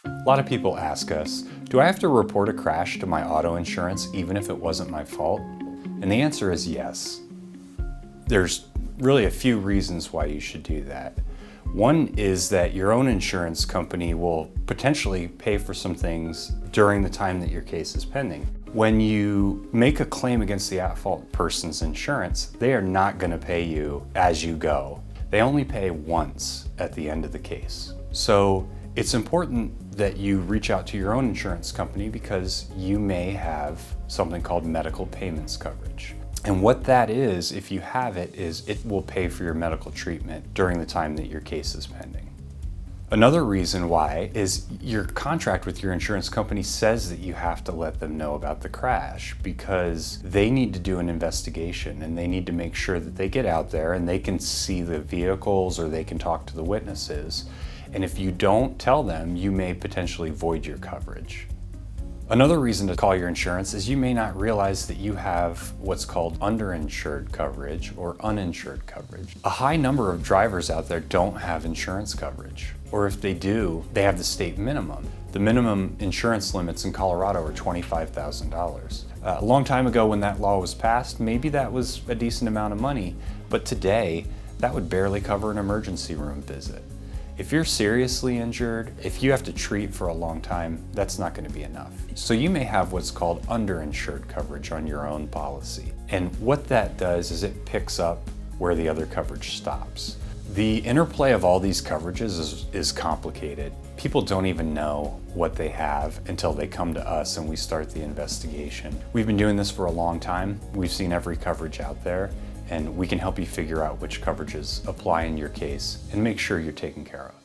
A lot of people ask us, do I have to report a crash to my auto insurance even if it wasn't my fault? And the answer is yes. There's really a few reasons why you should do that. One is that your own insurance company will potentially pay for some things during the time that your case is pending. When you make a claim against the at-fault person's insurance, they are not going to pay you as you go. They only pay once at the end of the case. So it's important that you reach out to your own insurance company because you may have something called medical payments coverage. And what that is, if you have it, is it will pay for your medical treatment during the time that your case is pending. Another reason why is your contract with your insurance company says that you have to let them know about the crash because they need to do an investigation and they need to make sure that they get out there and they can see the vehicles or they can talk to the witnesses. And if you don't tell them, you may potentially void your coverage. Another reason to call your insurance is you may not realize that you have what's called underinsured coverage or uninsured coverage. A high number of drivers out there don't have insurance coverage, or if they do, they have the state minimum. The minimum insurance limits in Colorado are $25,000. A long time ago when that law was passed, maybe that was a decent amount of money, but today that would barely cover an emergency room visit. If you're seriously injured, if you have to treat for a long time, that's not going to be enough. So you may have what's called underinsured coverage on your own policy. And what that does is it picks up where the other coverage stops. The interplay of all these coverages is complicated. People don't even know what they have until they come to us and we start the investigation. We've been doing this for a long time. We've seen every coverage out there, and we can help you figure out which coverages apply in your case and make sure you're taken care of.